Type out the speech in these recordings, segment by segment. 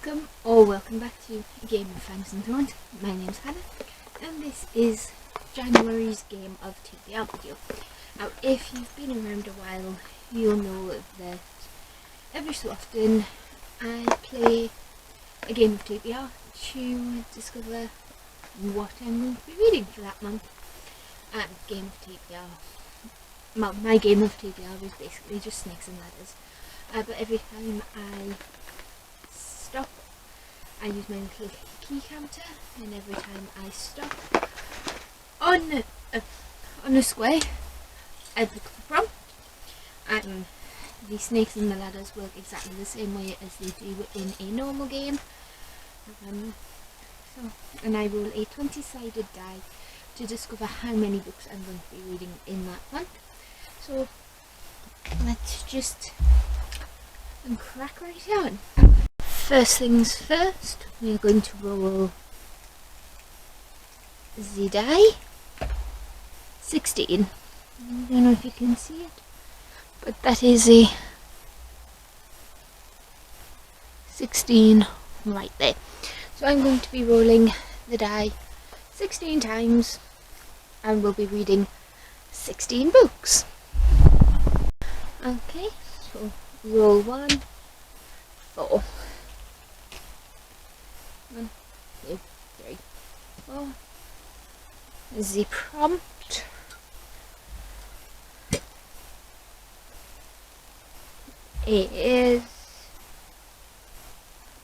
Welcome back to a Game of Fangs and Thrones. My name's Hannah, and this is January's Game of TBR video. Now, if you've been around a while, you'll know that every so often I play a game of TBR to discover what I'm going to be reading for that month. And game of TBR, my game of TBR is basically just Snakes and Ladders. But every time I stop, I use my little key counter, and every time I stop on a square, I pick the prompt. The Snakes and the Ladders work exactly the same way as they do in a normal game. And I roll a 20-sided die to discover how many books I'm going to be reading in that month. So let's just crack right on. First things first, we're going to roll the die. 16. I don't know if you can see it, but that is a 16 right there. So I'm going to be rolling the die 16 times and we'll be reading 16 books. Okay, so roll 1, 4. 1, 2, 3, 4. The prompt is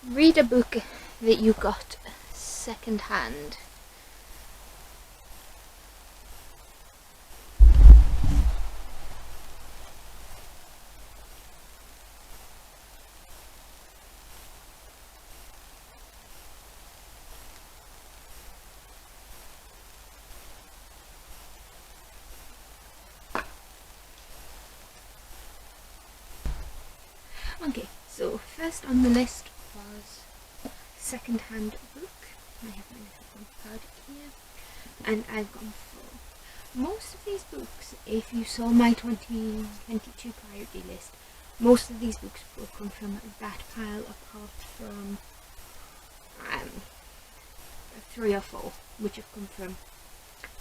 read a book that you got second hand. Okay, so first on the list was second-hand book. I have my little card here, and I've gone for most of these books. If you saw my 2022 priority list, most of these books will come from that pile, apart from 3 or 4, which have come from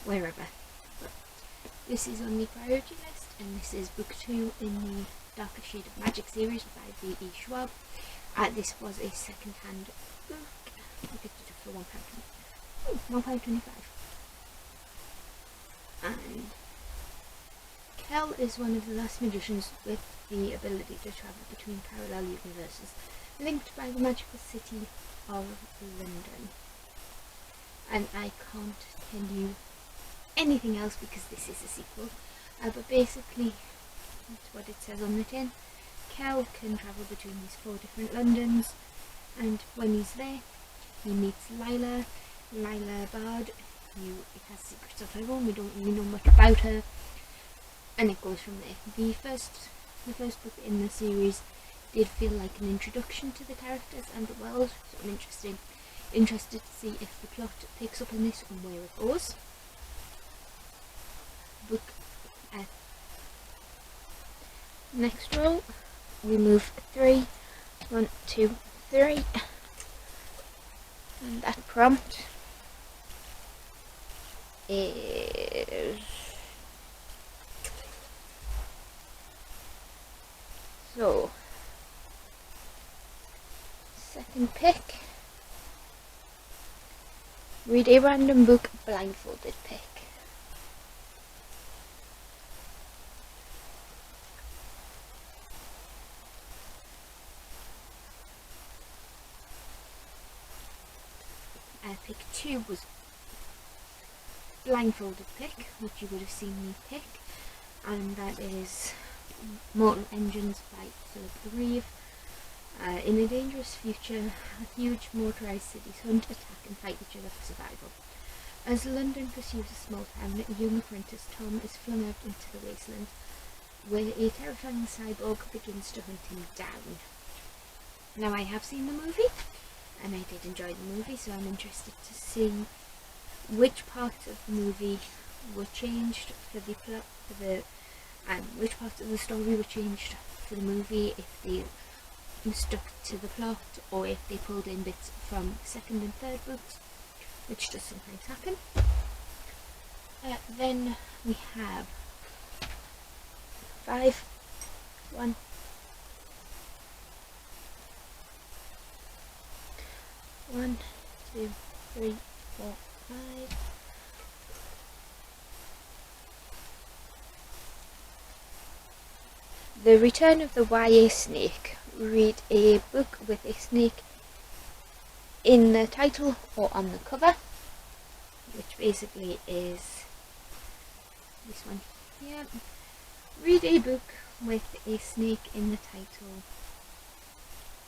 wherever. But this is on the priority list, and this is book 2 in the Darker Shade of Magic series by V.E. Schwab. This was a second-hand book. I picked it up for £1.25. And Kel is one of the last magicians with the ability to travel between parallel universes, linked by the magical city of London. And I can't tell you anything else because this is a sequel. But basically, that's what it says on the tin. Kel can travel between these 4 different Londons, and when he's there, he meets Lila Bard, who has secrets of her own. We don't really know much about her, and it goes from there. The first book in the series did feel like an introduction to the characters and the world, so I'm interested to see if the plot picks up in this and where it goes. Next roll, we move 3, 1, 2, 3, and that prompt is so second pick, read a random book blindfolded pick. Pick 2 was blindfolded pick, which you would have seen me pick, and that is Mortal Engines by Philip Reeve. In a dangerous future, huge motorised cities hunt, attack and fight each other for survival. As London pursues a small town, a young apprentice Tom is flung out into the wasteland, where a terrifying cyborg begins to hunt him down. Now, I have seen the movie, and I did enjoy the movie, so I'm interested to see which parts of the movie were changed for the plot, which parts of the story were changed for the movie, if stuck to the plot, or if they pulled in bits from second and third books, which does sometimes happen. Then we have 5, 1, 1, 2, 3, 4, 5. The Return of the YA Snake. Read a book with a snake in the title or on the cover, which basically is this one here. Read a book with a snake in the title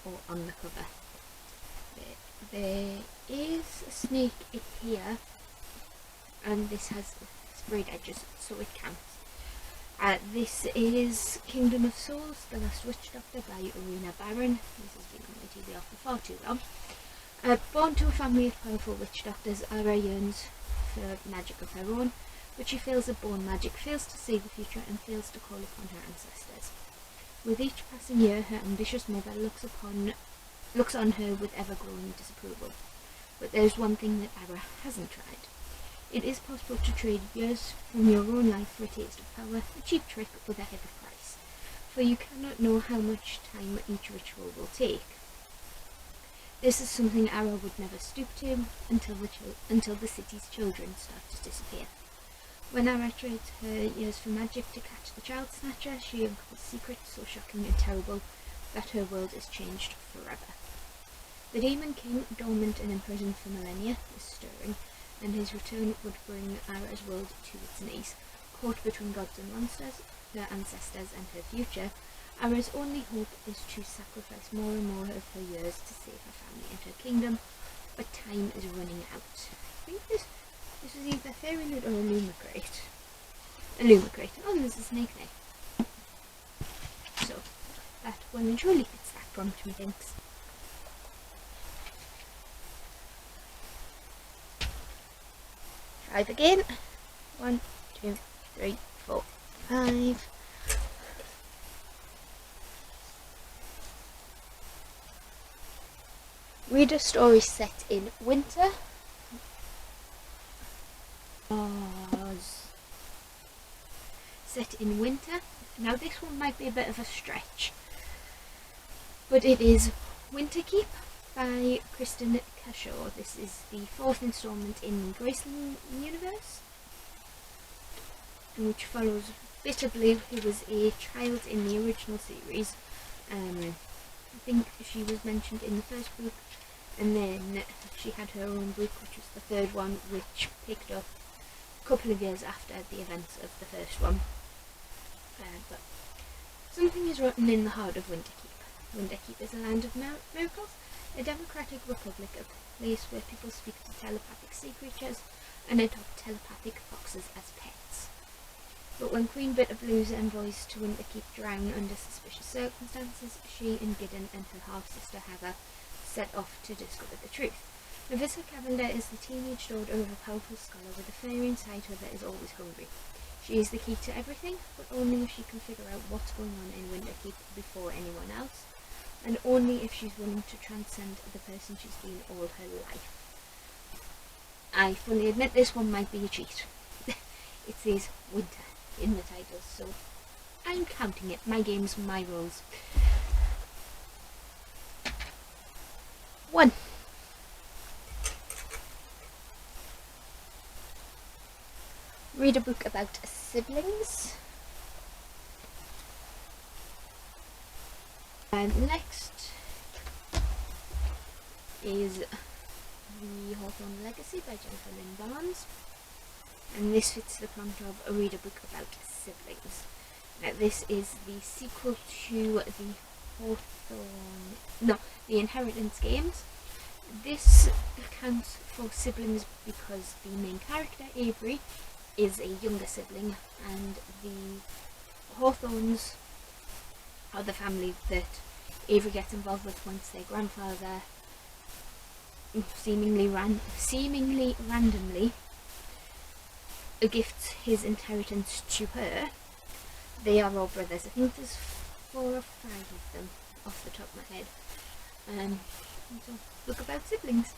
or on the cover. There is a snake here, and this has sprayed edges, so it counts. This is Kingdom of Souls, The Last Witch Doctor by Irina Baron. This has been on my TBR for far too long. Born to a family of powerful witch doctors, Ara yearns for magic of her own, but she fails at born magic, fails to see the future, and fails to call upon her ancestors. With each passing year, her ambitious mother looks on her with ever-growing disapproval. But there's one thing that Ara hasn't tried. It is possible to trade years from your own life for a taste of power, a cheap trick with a heavy price, for you cannot know how much time each ritual will take. This is something Ara would never stoop to until the city's children start to disappear. When Ara trades her years for magic to catch the child snatcher, she uncovers secrets so shocking and terrible that her world is changed forever. The Demon King, dormant and imprisoned for millennia, is stirring, and his return would bring Ara's world to its knees. Caught between gods and monsters, her ancestors and her future, Ara's only hope is to sacrifice more and more of her years to save her family and her kingdom, but time is running out. I think this was either Fairy Loot or a Lumicrate. A Lumicrate. Oh, there's a snake there. So, that well and truly fits that prompt, methinks. Five again. 1, 2, 3, 4, 5. Read a story set in winter. Set in winter. Now this one might be a bit of a stretch, but it is Winterkeep by Kristen Cashel. This is the 4th installment in the Graceland universe, which follows Bitterblue, who was a child in the original series. I think she was mentioned in the first book, and then she had her own book, which was the 3rd one, which picked up a couple of years after the events of the first one. But something is rotten in the heart of Winterkeep. Winterkeep is a land of miracles, a democratic republic, a place where people speak to telepathic sea creatures and adopt telepathic foxes as pets. But when Queen Bitterblue's envoys to Winterkeep drown under suspicious circumstances, she and Gideon and her half-sister Heather set off to discover the truth. Navissa Cavender is the teenage daughter of a powerful scholar with a fairy inside her that is always hungry. She is the key to everything, but only if she can figure out what's going on in Winterkeep before anyone else, and only if she's willing to transcend the person she's been all her life. I fully admit this one might be a cheat. It says winter in the title, so I'm counting it. My games, my rules. 1. Read a book about siblings. And next is The Hawthorne Legacy by Jennifer Lynn Barnes. And this fits the prompt of a read a book about siblings. Now this is the sequel to the Inheritance games. This accounts for siblings because the main character, Avery, is a younger sibling, and the Hawthornes are the family that Avery gets involved with once their grandfather seemingly randomly gifts his inheritance to her. They are all brothers. I think there's 4 or 5 of them. off the top of my head. So, book about siblings.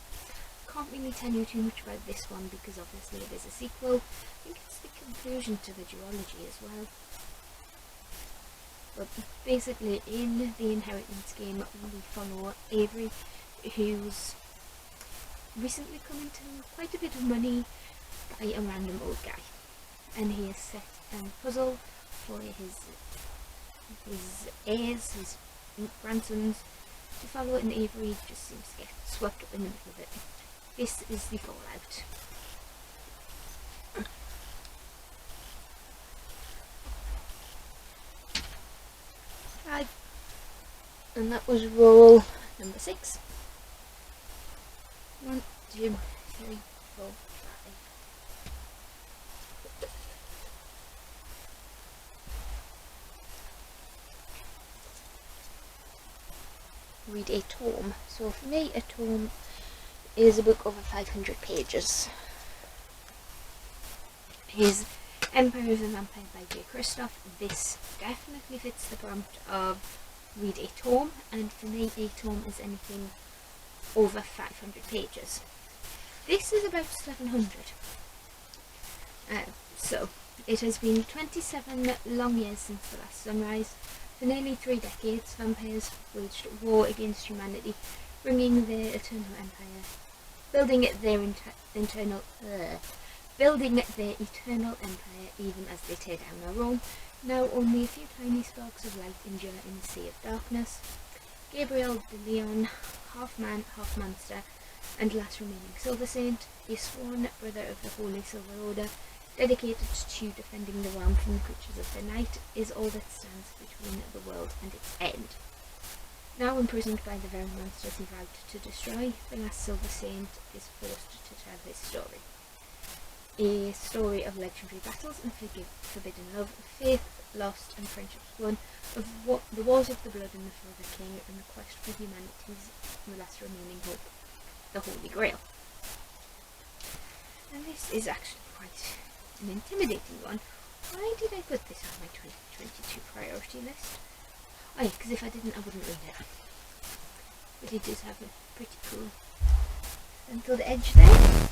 Can't really tell you too much about this one because obviously it is a sequel. I think it's the conclusion to the duology as well. But basically, in the inheritance game, we follow Avery, who's recently come into quite a bit of money by a random old guy, and he has set a puzzle for his heirs, his grandsons, to follow, and Avery just seems to get swept up in the middle of it. This is the fallout. And that was roll number 6. 1, 2, 3, 4, 5. Read a tome. So for me, a tome is a book over 500 pages. His Empire of the Vampire by J. Christoph. This definitely fits the prompt of read a tome, and for me a tome is anything over 500 pages. This is about 700. So it has been 27 long years since the last sunrise. For nearly 3 decades, vampires waged war against humanity, bringing their eternal empire, building their eternal empire even as they tear down our own. Now only a few tiny sparks of light endure in a sea of darkness. Gabriel de Leon, half man, half monster, and last remaining Silver Saint, a sworn brother of the Holy Silver Order, dedicated to defending the realm from the creatures of the night, is all that stands between the world and its end. Now imprisoned by the very monsters he vowed to destroy, the last Silver Saint is forced to tell his story. A story of legendary battles and forbidden love, faith lost and friendships won, of the wars of the blood and the Father King, and the quest for humanity's last remaining hope, the Holy Grail. And this is actually quite an intimidating one. Why did I put this on my 2022 priority list? Oh yeah, because if I didn't I wouldn't read it. But it does have a pretty cool centered edge there.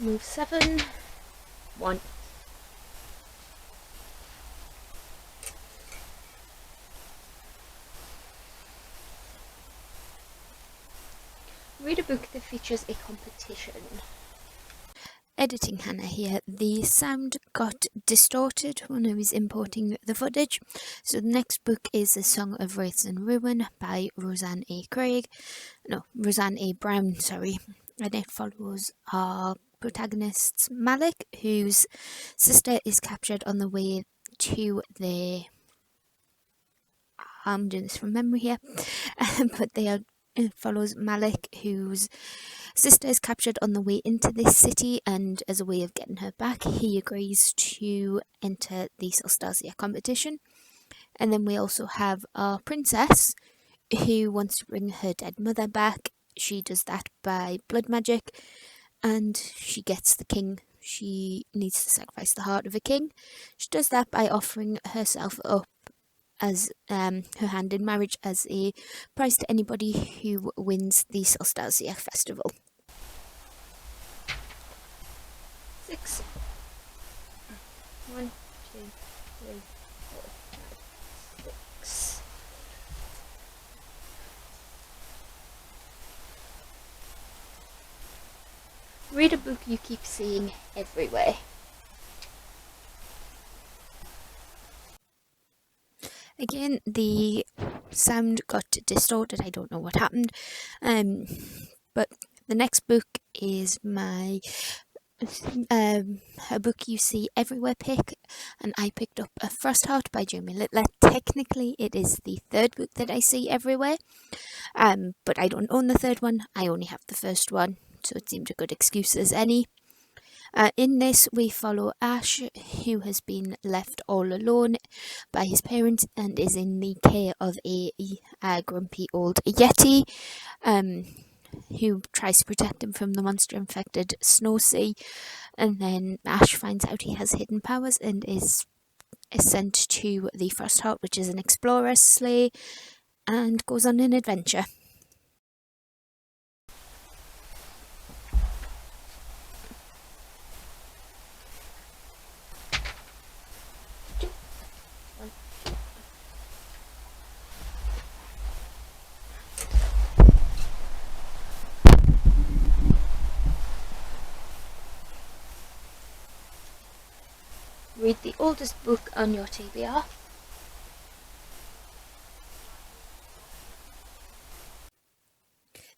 Move 7, 1. Read a book that features a competition. Editing Hannah here. The sound got distorted when I was importing the footage. So the next book is A Song of Wraiths and Ruin by Roseanne A. Brown, and it follows our protagonists Malik, whose sister is captured on the way to the I'm doing this from memory here, but it follows Malik, whose sister is captured on the way into this city, and as a way of getting her back, he agrees to enter the Solstasia competition. And then we also have our princess, who wants to bring her dead mother back. She does that by blood magic, and she gets the king. She needs to sacrifice the heart of a king. She does that by offering herself up as her hand in marriage as a prize to anybody who wins the Solstasia festival. 6. 1, 2, 3, 4, 5, 6. Read a book you keep seeing everywhere. Again, the sound got distorted. I don't know what happened. But the next book is a book you see everywhere pick, and I picked up A Frostheart by Jamie Littler. Technically, it is the third book that I see everywhere, but I don't own the third one. I only have the first one, so it seemed a good excuse as any. In this, we follow Ash, who has been left all alone by his parents and is in the care of a grumpy old Yeti, who tries to protect him from the monster-infected Snow Sea. And then Ash finds out he has hidden powers and is is sent to the Frostheart, which is an explorer's sleigh, and goes on an adventure. Read the oldest book on your TBR.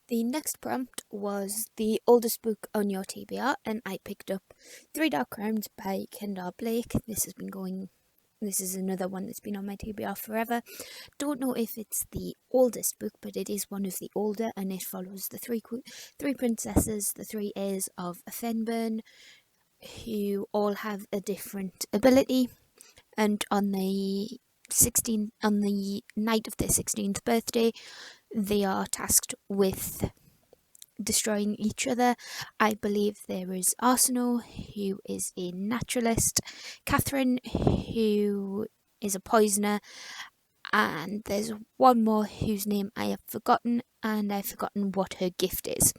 The next prompt was the oldest book on your TBR, and I picked up Three Dark Crowns by Kendall Blake. This is another one that's been on my TBR forever. Don't know if it's the oldest book, but it is one of the older, and it follows the three princesses, the three heirs of Fenburn, who all have a different ability, and on the night of their 16th birthday, they are tasked with destroying each other. I believe there is Arsenal, who is a naturalist, Catherine, who is a poisoner, and there's one more whose name I have forgotten, and I've forgotten what her gift is.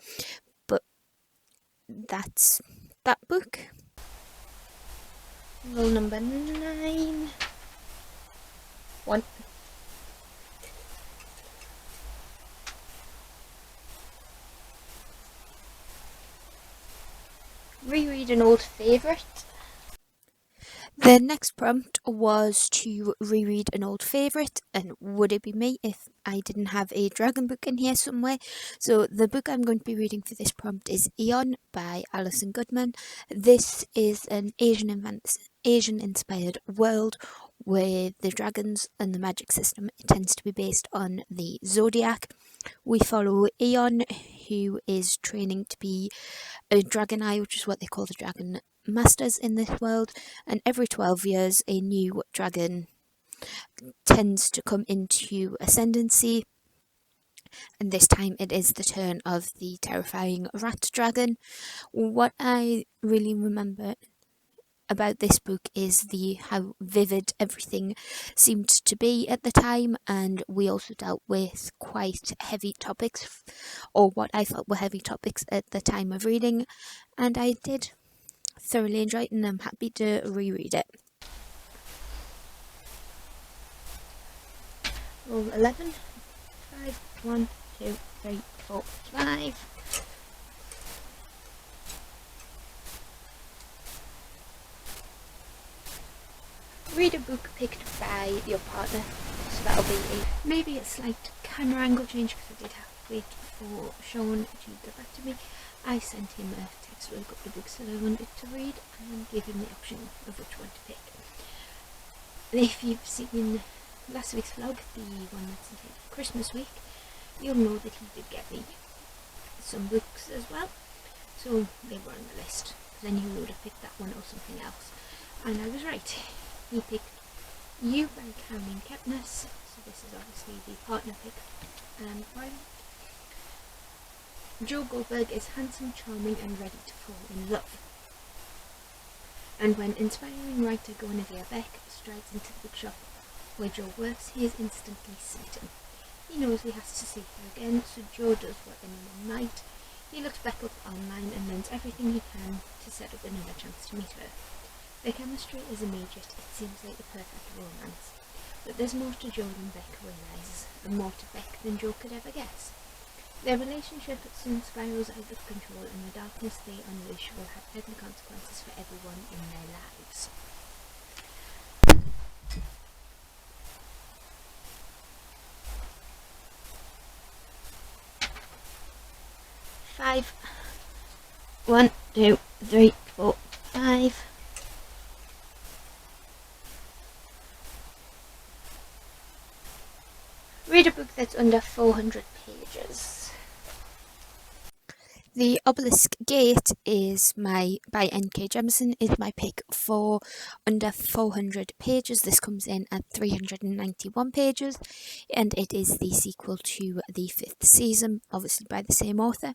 But that's that book. Rule number 9. 1. Reread an old favourite. The next prompt was to reread an old favourite, and would it be me if I didn't have a dragon book in here somewhere? So the book I'm going to be reading for this prompt is Eon by Alison Goodman. This is an Asian-inspired world where the dragons and the magic system tends to be based on the zodiac. We follow Eon, who is training to be a dragon eye, which is what they call the dragon masters in this world, and every 12 years a new dragon tends to come into ascendancy, and this time it is the turn of the terrifying rat dragon. What I really remember about this book is how vivid everything seemed to be at the time, and we also dealt with quite heavy topics, or what I felt were heavy topics at the time of reading, and I did thoroughly enjoy it, and I'm happy to reread it. Roll 11. 5. 1, 2, 3, 4, 5. Read a book picked by your partner, so that'll be maybe a slight camera angle change because I did have to wait for Sean to get back to me. I sent him a text with a couple of books that I wanted to read and gave him the option of which one to pick. If you've seen last week's vlog, the one that's entitled Christmas Week, you'll know that he did get me some books as well, so they were on the list. Then he would have picked that one or something else, and I was right. He picked You by Caroline Kepnes, so this is obviously the partner pick. Joe Goldberg is handsome, charming, and ready to fall in love. And when inspiring writer Guinevere Beck strides into the bookshop where Joe works, he is instantly smitten. He knows he has to see her again, so Joe does what anyone might. He looks Beck up online and learns everything he can to set up another chance to meet her. Their chemistry is immediate, it seems like the perfect romance. But there's more to Joe than Beck realises, and more to Beck than Joe could ever guess. Their relationship soon spirals out of control, and the darkness they unleash will have deadly consequences for everyone in their lives. Five. 1, 2, 3, 4, 5. Read a book that's under 400 pages. The Obelisk Gate is by N.K. Jemisin is my pick for under 400 pages. This comes in at 391 pages, and it is the sequel to the 5th season, obviously by the same author.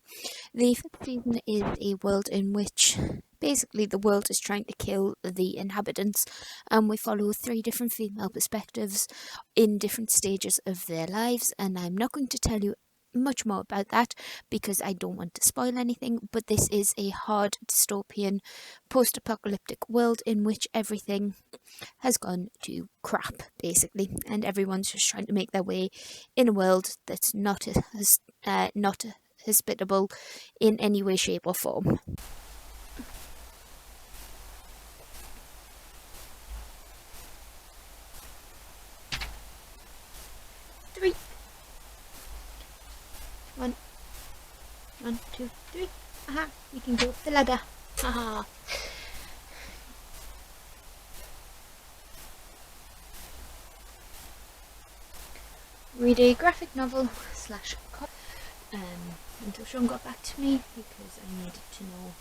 The 5th season is a world in which Basically, the world is trying to kill the inhabitants, and we follow 3 different female perspectives in different stages of their lives. And I'm not going to tell you much more about that because I don't want to spoil anything, but this is a hard dystopian post-apocalyptic world in which everything has gone to crap, basically, and everyone's just trying to make their way in a world that's not hospitable in any way, shape or form. Three. One, 2, 3. Aha, you can go up the ladder. Haha. Read a graphic novel / until Sean got back to me because I needed to know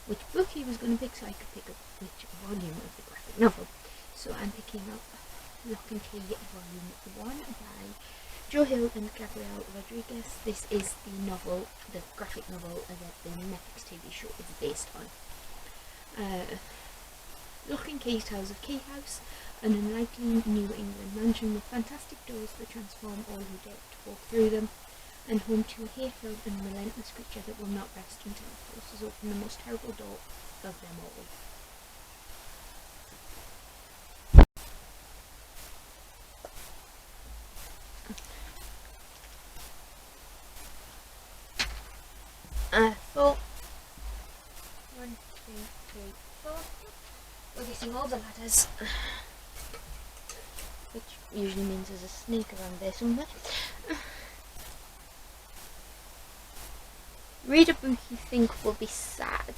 which book he was going to pick so I could pick up which volume of the graphic novel. So I'm picking up Lock and Key Volume 1 by Joe Hill and Gabrielle Rodriguez. This is the graphic novel that the Netflix TV show is based on. Lock and Key tells of Key House, an unlikely New England mansion with fantastic doors that transform all who dare to walk through them, and home to a hate-filled and relentless creature that will not rest until it forces open the most terrible door of them all. Four. 1, 2, 3, 4. We're getting all the ladders, which usually means there's a snake around there somewhere. Read a book you think will be sad.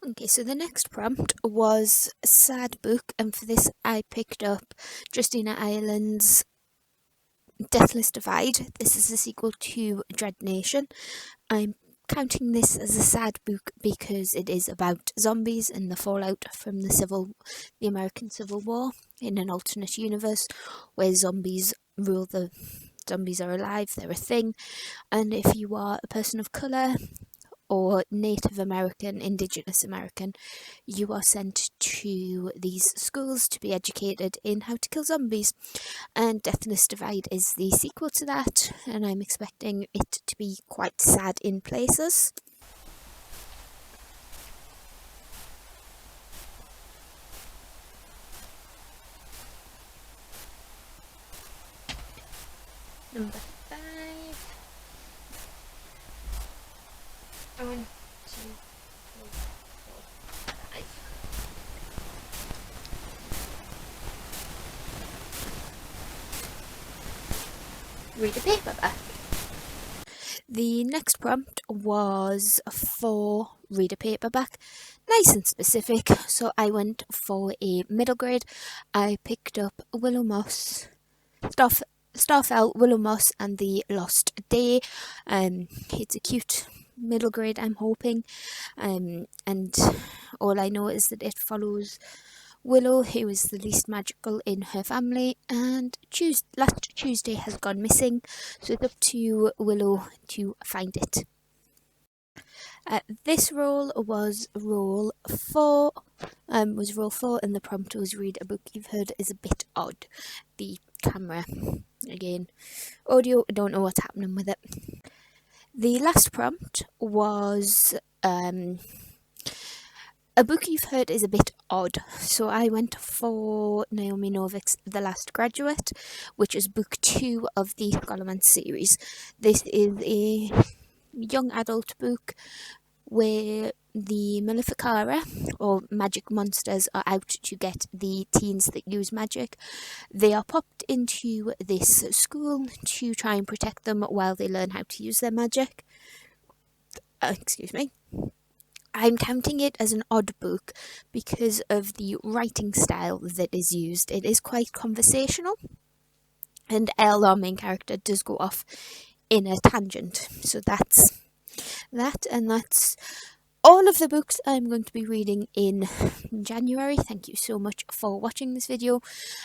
Okay, so the next prompt was a sad book, and for this I picked up Justina Ireland's Deathless Divide. This is the sequel to Dread Nation. I'm counting this as a sad book because it is about zombies and the fallout from the American Civil War in an alternate universe where zombies rule the... Zombies are alive, they're a thing, and if you are a person of colour or Native American, Indigenous American, you are sent to these schools to be educated in how to kill zombies. And Deathless Divide is the sequel to that, and I'm expecting it to be quite sad in places. Number 5. 1, 2, 3, 4, 5. Read a paperback. The next prompt was for read a paperback, nice and specific, so I went for a middle grade. I picked up Willow Moss, Starfell, Willow Moss and the Lost Day. It's a cute middle grade, I'm hoping, and all I know is that it follows Willow, who is the least magical in her family, and last Tuesday has gone missing, so it's up to Willow to find it. This roll was roll 4, and the prompt was read a book you've heard is a bit odd. The camera, again, audio, I don't know what's happening with it. The last prompt was a book you've heard is a bit odd, so I went for Naomi Novik's The Last Graduate, which is book 2 of the Scholomance series. This is a young adult book where the Maleficara, or magic monsters, are out to get the teens that use magic. They are popped into this school to try and protect them while they learn how to use their magic. Excuse me. I'm counting it as an odd book because of the writing style that is used. It is quite conversational, and Elle, our main character, does go off in a tangent. So that's that, and that's all of the books I'm going to be reading in January. Thank you so much for watching this video.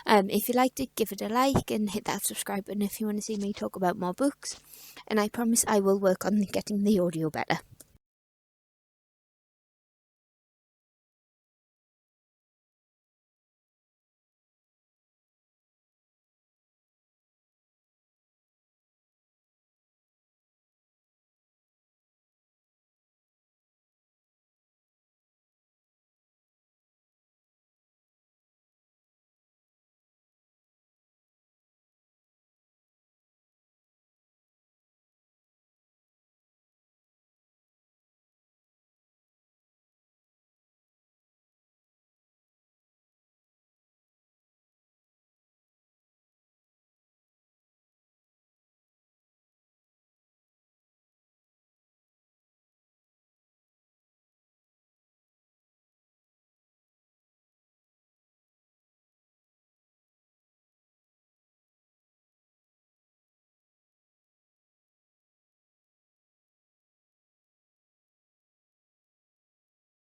If you liked it, give it a like and hit that subscribe button if you want to see me talk about more books. And I promise I will work on getting the audio better.